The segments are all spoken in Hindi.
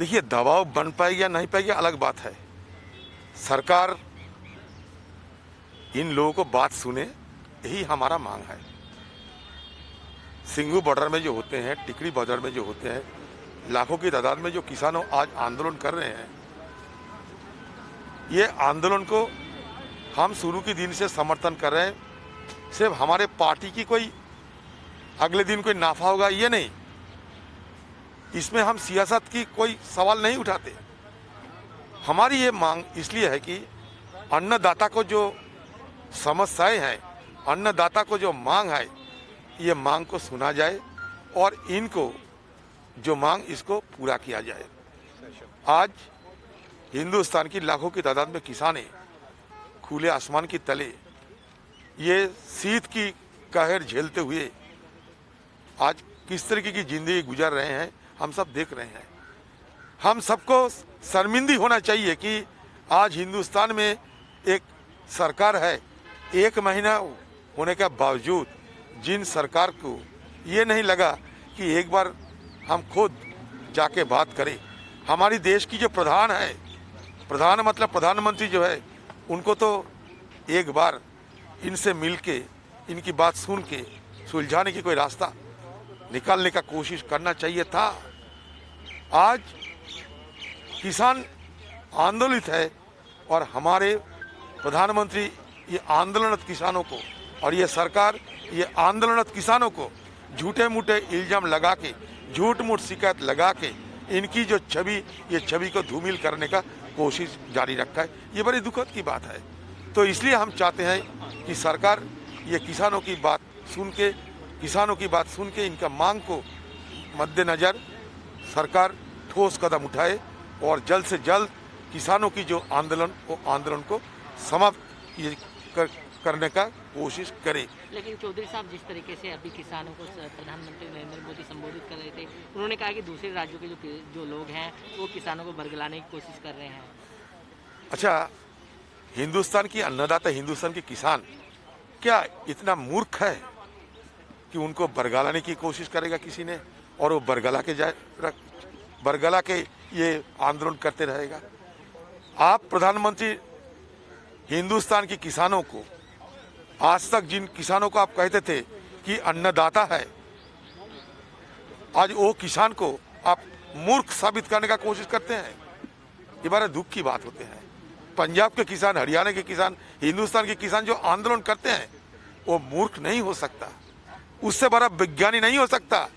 देखिए, दबाव बन पाएगी या नहीं पाएगी अलग बात है। सरकार इन लोगों को बात सुने, यही हमारा मांग है। सिंघू बॉर्डर में जो होते हैं, टिकरी बॉर्डर में जो होते हैं, लाखों की तादाद में जो किसानों आज आंदोलन कर रहे हैं, ये आंदोलन को हम शुरू के दिन से समर्थन कर रहे हैं। सिर्फ हमारे पार्टी की कोई अगले दिन कोई नाफा होगा ये नहीं, इसमें हम सियासत की कोई सवाल नहीं उठाते। हमारी ये मांग इसलिए है कि अन्नदाता को जो समस्याएं हैं, अन्नदाता को जो मांग है, ये मांग को सुना जाए और इनको जो मांग इसको पूरा किया जाए। आज हिंदुस्तान की लाखों की तादाद में किसान खुले आसमान की तले ये शीत की कहर झेलते हुए आज किस तरीके की जिंदगी गुजार रहे हैं, हम सब देख रहे हैं। हम सबको शर्मिंदी होना चाहिए कि आज हिंदुस्तान में एक सरकार है, 1 महीना होने के बावजूद जिन सरकार को ये नहीं लगा कि एक बार हम खुद जाके बात करें। हमारी देश की जो प्रधान है, प्रधान मतलब प्रधानमंत्री जो है, उनको तो एक बार इनसे मिलके इनकी बात सुन के सुलझाने की कोई रास्ता निकालने का कोशिश करना चाहिए था। आज किसान आंदोलित है और हमारे प्रधानमंत्री ये आंदोलनरत किसानों को और ये सरकार ये आंदोलनरत किसानों को झूठे मूठे इल्जाम लगा के, झूठ मूठ शिकायत लगा के इनकी जो छवि, ये छवि को धूमिल करने का कोशिश जारी रखा है। ये बड़ी दुखद की बात है। तो इसलिए हम चाहते हैं कि सरकार ये किसानों की बात सुन के, इनका मांग को मद्देनज़र सरकार ठोस कदम उठाए और जल्द से जल्द किसानों की जो आंदोलन, वो आंदोलन को समाप्त करने का कोशिश करे। लेकिन चौधरी साहब, जिस तरीके से अभी किसानों को प्रधानमंत्री नरेंद्र मोदी संबोधित कर रहे थे, उन्होंने कहा कि दूसरे राज्यों के जो लोग हैं वो किसानों को बरगलाने की कोशिश कर रहे हैं। अच्छा, हिंदुस्तान की अन्नदाता, हिंदुस्तान के किसान क्या इतना मूर्ख है कि उनको बरगलाने की कोशिश करेगा किसी ने और वो बरगला के ये आंदोलन करते रहेगा? आप प्रधानमंत्री हिंदुस्तान के किसानों को, आज तक जिन किसानों को आप कहते थे कि अन्नदाता है, आज वो किसान को आप मूर्ख साबित करने का कोशिश करते हैं। ये बड़ा दुख की बात होते हैं। पंजाब के किसान, हरियाणा के किसान, हिंदुस्तान के किसान जो आंदोलन करते हैं, वो मूर्ख नहीं हो सकता, उससे बड़ा विज्ञानी नहीं हो सकता।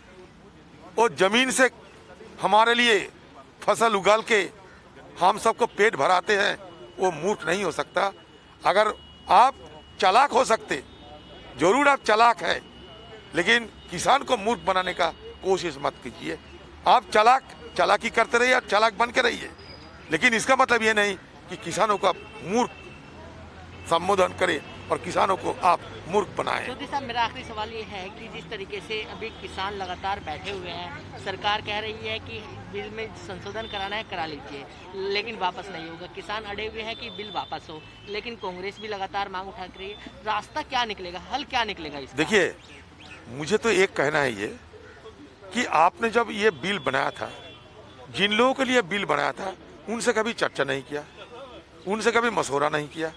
वो जमीन से हमारे लिए फसल उगाल के हम सबको पेट भराते हैं, वो मूर्ख नहीं हो सकता। अगर आप चालाक हो सकते, जरूर आप चालाक है, लेकिन किसान को मूर्ख बनाने का कोशिश मत कीजिए। आप चालाकी करते रहिए, आप चालाक बन के रहिए, लेकिन इसका मतलब ये नहीं कि किसानों को आप मूर्ख संबोधन करें और किसानों को आप मूर्ख बनाएं। चौधरी साहब, मेरा आखिरी सवाल ये है कि जिस तरीके से अभी किसान लगातार बैठे हुए हैं, सरकार कह रही है कि बिल में संशोधन कराना है करा लीजिए, लेकिन वापस नहीं होगा। किसान अड़े हुए हैं कि बिल वापस हो, लेकिन कांग्रेस भी लगातार मांग उठा रही है। रास्ता क्या निकलेगा, हल क्या निकलेगा इसका? देखिए, मुझे तो एक कहना है ये कि आपने जब ये बिल बनाया था, जिन लोगों के लिए बिल बनाया था, उनसे कभी चर्चा नहीं किया, उनसे कभी मशवरा नहीं किया।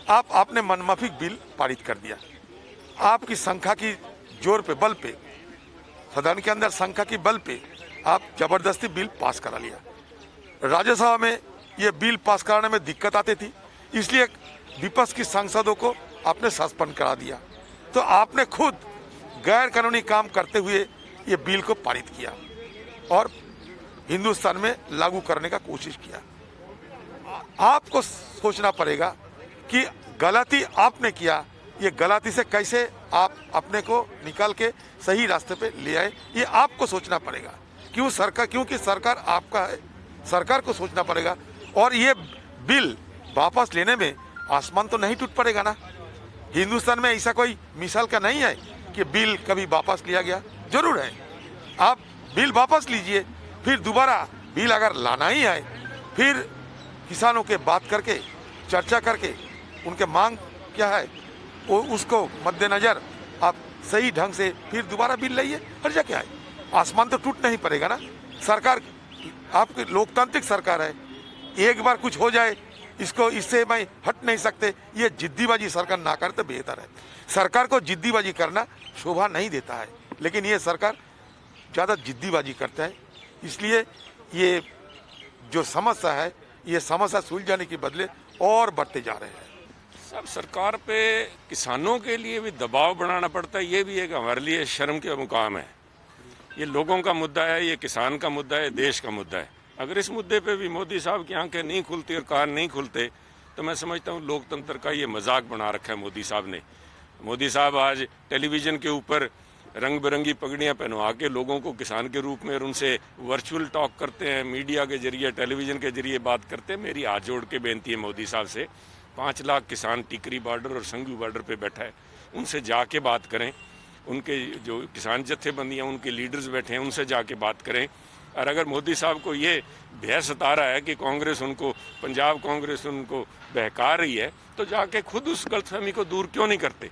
आपने मनमाफिक बिल पारित कर दिया। आपकी संख्या की जोर पे, बल पे, सदन के अंदर संख्या की बल पे आप जबरदस्ती बिल पास करा लिया। राज्यसभा में ये बिल पास कराने में दिक्कत आती थी, इसलिए विपक्ष की सांसदों को आपने सस्पेंड करा दिया। तो आपने खुद गैर कानूनी काम करते हुए ये बिल को पारित किया और हिंदुस्तान में लागू करने का कोशिश किया। आपको सोचना पड़ेगा कि गलती आपने किया, ये गलती से कैसे आप अपने को निकाल के सही रास्ते पे ले आए, ये आपको सोचना पड़ेगा। क्योंकि सरकार आपका है, सरकार को सोचना पड़ेगा। और ये बिल वापस लेने में आसमान तो नहीं टूट पड़ेगा ना। हिंदुस्तान में ऐसा कोई मिसाल का नहीं है कि बिल कभी वापस लिया गया। जरूर है, आप बिल वापस लीजिए, फिर दोबारा बिल अगर लाना ही है, फिर किसानों के बात करके, चर्चा करके, उनके मांग क्या है वो उसको मद्देनजर आप सही ढंग से फिर दोबारा बिल लाइए। हर जगह है, आसमान तो टूट नहीं पड़ेगा ना। सरकार आपकी लोकतांत्रिक सरकार है, एक बार कुछ हो जाए इसको इससे मैं हट नहीं सकते, ये जिद्दीबाजी सरकार ना करे तो बेहतर है। सरकार को जिद्दीबाजी करना शोभा नहीं देता है, लेकिन ये सरकार ज़्यादा जिद्दीबाजी करता है, इसलिए ये जो समस्या है ये समस्या सुलझाने के बदले और बढ़ते जा रहे हैं। सब सरकार पे किसानों के लिए भी दबाव बनाना पड़ता है, ये भी एक हमारे लिए शर्म के मुकाम है। ये लोगों का मुद्दा है, ये किसान का मुद्दा है, देश का मुद्दा है। अगर इस मुद्दे पे भी मोदी साहब की आंखें नहीं खुलती और कान नहीं खुलते तो मैं समझता हूँ लोकतंत्र का ये मजाक बना रखा है मोदी साहब ने। मोदी साहब आज टेलीविज़न के ऊपर रंग बिरंगी पगड़ियाँ पहनवा के लोगों को किसान के रूप में और उनसे वर्चुअल टॉक करते हैं, मीडिया के जरिए, टेलीविज़न के जरिए बात करते हैं। मेरी हाथ जोड़ के बेनती है मोदी साहब से, 5 लाख किसान टिकरी बॉर्डर और संघू बॉर्डर पे बैठा है, उनसे जाके बात करें। उनके जो किसान जत्थेबंदियाँ, उनके लीडर्स बैठे हैं, उनसे जाके बात करें। और अगर मोदी साहब को ये भय सता रहा है कि कांग्रेस उनको, पंजाब कांग्रेस उनको बहका रही है, तो जाके खुद उस गलतफहमी को दूर क्यों नहीं करते?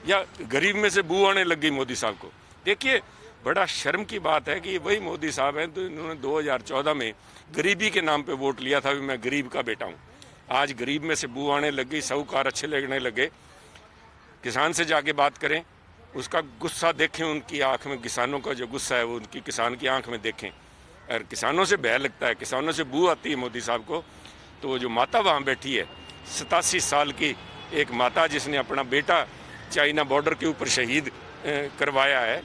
या गरीब में से बू आने लग गई मोदी साहब को। देखिए, बड़ा शर्म की बात है कि वही मोदी साहब हैं तो इन्होंने 2014 में गरीबी के नाम पे वोट लिया था, भी मैं गरीब का बेटा हूँ। आज गरीब में से बू आने लग गई, साहूकार अच्छे लगने लगे। किसान से जाके बात करें, उसका गुस्सा देखें, उनकी आंख में किसानों का जो गुस्सा है वो उनकी किसान की आंख में देखें। और किसानों से भय लगता है, किसानों से बू आती है मोदी साहब को। तो वो जो माता वहाँ बैठी है, 87 साल की एक माता जिसने अपना बेटा चाइना बॉर्डर के ऊपर शहीद करवाया है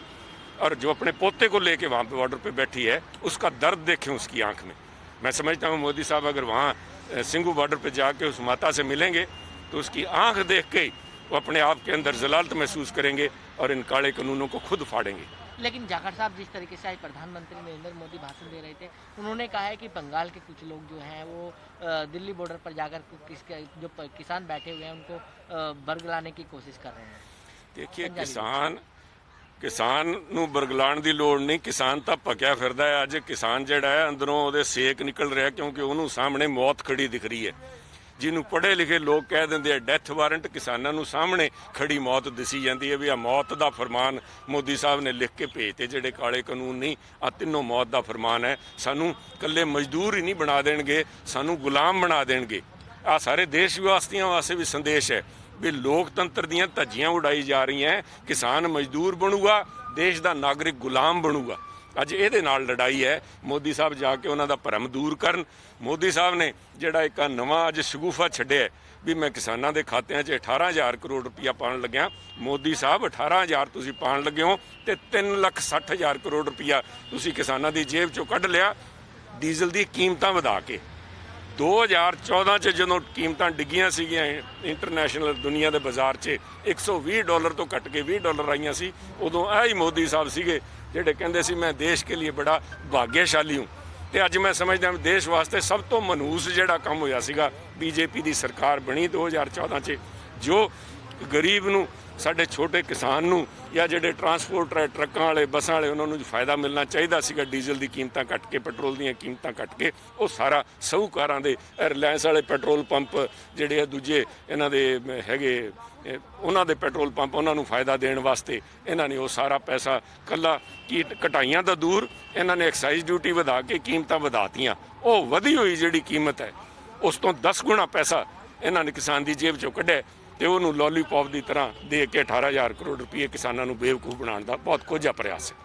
और जो अपने पोते को लेके वहाँ पे बॉर्डर पे बैठी है, उसका दर्द देखें उसकी आंख में। मैं समझता हूँ मोदी साहब अगर वहाँ सिंघू बॉर्डर पे जाके उस माता से मिलेंगे तो उसकी आंख देख के ही वो अपने आप के अंदर जलालत महसूस करेंगे और इन काले कानूनों को खुद फाड़ेंगे। लेकिन जाखड़ साहब, जिस तरीके से आज प्रधानमंत्री नरेंद्र मोदी भाषण दे रहे थे, उन्होंने कहा है कि बंगाल के कुछ लोग जो हैं वो दिल्ली बॉर्डर पर जाकर जो किसान बैठे हुए हैं उनको बरगलाने की कोशिश कर रहे हैं। देखिए, किसान ਨੂੰ ਬਰਗਲਾਣ ਦੀ ਲੋੜ ਨਹੀਂ, ਕਿਸਾਨ ਤਾਂ ਭੱਕਿਆ ਫਿਰਦਾ ਹੈ। ਅੱਜ ਕਿਸਾਨ ਜਿਹੜਾ ਹੈ ਅੰਦਰੋਂ ਉਹਦੇ ਸੇਕ ਨਿਕਲ ਰਿਹਾ, ਕਿਉਂਕਿ ਉਹਨੂੰ ਸਾਹਮਣੇ ਮੌਤ ਖੜੀ ਦਿਖ ਰਹੀ ਹੈ। ਜਿਹਨੂੰ ਪੜ੍ਹੇ ਲਿਖੇ ਲੋਕ ਕਹਿ ਦਿੰਦੇ ਆ ਡੈਥ ਵਾਰੰਟ, ਕਿਸਾਨਾਂ ਨੂੰ ਸਾਹਮਣੇ ਖੜੀ ਮੌਤ ਦਿਸੀ ਜਾਂਦੀ ਹੈ ਵੀ ਆ ਮੌਤ ਦਾ ਫਰਮਾਨ ਮੋਦੀ ਸਾਹਿਬ ਨੇ ਲਿਖ ਕੇ ਭੇਜਤੇ। ਜਿਹੜੇ ਕਾਲੇ ਕਾਨੂੰਨ ਨਹੀਂ, ਆ ਤਿੰਨੋਂ ਮੌਤ ਦਾ ਫਰਮਾਨ ਹੈ। ਸਾਨੂੰ ਇਕੱਲੇ ਮਜ਼ਦੂਰ ਹੀ ਨਹੀਂ ਬਣਾ ਦੇਣਗੇ, ਸਾਨੂੰ ਗੁਲਾਮ ਬਣਾ ਦੇਣਗੇ। ਆ ਸਾਰੇ ਦੇਸ਼ ਵਾਸੀਆਂ ਵਾਸਤੇ ਵੀ ਸੰਦੇਸ਼ ਹੈ ਵੀ ਲੋਕਤੰਤਰ ਦੀਆਂ ਧੱਜੀਆਂ ਉਡਾਈ ਜਾ ਰਹੀਆਂ। ਕਿਸਾਨ ਮਜ਼ਦੂਰ ਬਣੂਗਾ, ਦੇਸ਼ ਦਾ ਨਾਗਰਿਕ ਗੁਲਾਮ ਬਣੂਗਾ। ਅੱਜ ਇਹਦੇ ਨਾਲ ਲੜਾਈ ਹੈ। ਮੋਦੀ ਸਾਹਿਬ ਜਾ ਕੇ ਉਹਨਾਂ ਦਾ ਭਰਮ ਦੂਰ ਕਰਨ। ਮੋਦੀ ਸਾਹਿਬ ਨੇ ਜਿਹੜਾ ਇੱਕ ਨਵਾਂ ਅੱਜ ਸ਼ਗੂਫਾ ਛੱਡਿਆ ਵੀ ਮੈਂ ਕਿਸਾਨਾਂ ਦੇ ਖਾਤਿਆਂ 'ਚ 18,000 ਕਰੋੜ ਰੁਪਈਆ ਪਾਉਣ ਲੱਗਿਆ। ਮੋਦੀ ਸਾਹਿਬ 18,000 ਤੁਸੀਂ ਪਾਉਣ ਲੱਗੇ ਹੋ ਤੇ 3,60,000 ਕਰੋੜ ਰੁਪਈਆ ਤੁਸੀਂ ਕਿਸਾਨਾਂ ਦੀ ਜੇਬ 'ਚੋਂ ਕੱਢ ਲਿਆ ਡੀਜ਼ਲ ਦੀ ਕੀਮਤਾਂ ਵਧਾ ਕੇ। 2014 'ਚ ਜਦੋਂ ਕੀਮਤਾਂ ਡਿੱਗੀਆਂ ਸੀਗੀਆਂ ਇੰਟਰਨੈਸ਼ਨਲ ਦੁਨੀਆ ਦੇ ਬਾਜ਼ਾਰ 'ਚ $120 ਤੋਂ ਘਟ ਕੇ $20 ਆਈਆਂ ਸੀ, ਉਦੋਂ ਇਹ ਹੀ ਮੋਦੀ ਸਾਹਿਬ ਸੀਗੇ ਜਿਹੜੇ ਕਹਿੰਦੇ ਸੀ ਮੈਂ ਦੇਸ਼ ਕੇ ਲਈ ਬੜਾ ਭਾਗਿਆਸ਼ਾਲੀ ਹੂੰ। ਤੇ ਅੱਜ ਮੈਂ ਸਮਝਦਾ ਹਾਂ ਦੇਸ਼ ਵਾਸਤੇ ਸਭ ਤੋਂ ਮਨਹੂਸ ਜਿਹੜਾ ਕੰਮ ਹੋਇਆ ਸੀਗਾ, ਬੀਜੇਪੀ ਦੀ ਸਰਕਾਰ ਬਣੀ 2014 'ਚ, ਜੋ ਗਰੀਬ ਨੂੰ, ਸਾਡੇ ਛੋਟੇ ਕਿਸਾਨ ਨੂੰ ਜਾਂ ਜਿਹੜੇ ਟਰਾਂਸਪੋਰਟਰ ਹੈ, ਟਰੱਕਾਂ ਵਾਲੇ, ਬੱਸਾਂ ਵਾਲੇ, ਉਹਨਾਂ ਨੂੰ ਫਾਇਦਾ ਮਿਲਣਾ ਚਾਹੀਦਾ ਸੀਗਾ। ਡੀਜ਼ਲ ਦੀ ਕੀਮਤਾਂ ਘੱਟ ਕੇ, ਪੈਟਰੋਲ ਦੀਆਂ ਕੀਮਤਾਂ ਘੱਟ ਕੇ, ਉਹ ਸਾਰਾ ਸਾਹੂਕਾਰਾਂ ਦੇ, ਰਿਲਾਇੰਸ ਵਾਲੇ ਪੈਟਰੋਲ ਪੰਪ ਜਿਹੜੇ ਆ ਦੂਜੇ ਇਹਨਾਂ ਦੇ ਹੈਗੇ, ਉਹਨਾਂ ਦੇ ਪੈਟਰੋਲ ਪੰਪ, ਉਹਨਾਂ ਨੂੰ ਫਾਇਦਾ ਦੇਣ ਵਾਸਤੇ ਇਹਨਾਂ ਨੇ ਉਹ ਸਾਰਾ ਪੈਸਾ ਕੱਲਾ ਘਟਾਈਆਂ ਦਾ ਦੂਰ, ਇਹਨਾਂ ਨੇ ਐਕਸਾਈਜ਼ ਡਿਊਟੀ ਵਧਾ ਕੇ ਕੀਮਤਾਂ ਵਧਾਤੀਆਂ। ਉਹ ਵਧੀ ਹੋਈ ਜਿਹੜੀ ਕੀਮਤ ਹੈ ਉਸ ਤੋਂ 10 ਗੁਣਾ ਪੈਸਾ ਇਹਨਾਂ ਨੇ ਕਿਸਾਨ ਦੀ ਜੇਬ 'ਚੋਂ ਕੱਢਿਆ ਤੇ ਉਹਨੂੰ ਲੋਲੀਪੌਪ ਦੀ ਤਰ੍ਹਾਂ ਦੇ ਕੇ 18,000 ਕਰੋੜ ਰੁਪਏ ਕਿਸਾਨਾਂ ਨੂੰ ਬੇਵਕੂਫ ਬਣਾਉਣ ਦਾ ਬਹੁਤ ਕੋਝਾ ਪ੍ਰਯਾਸ ਹੈ।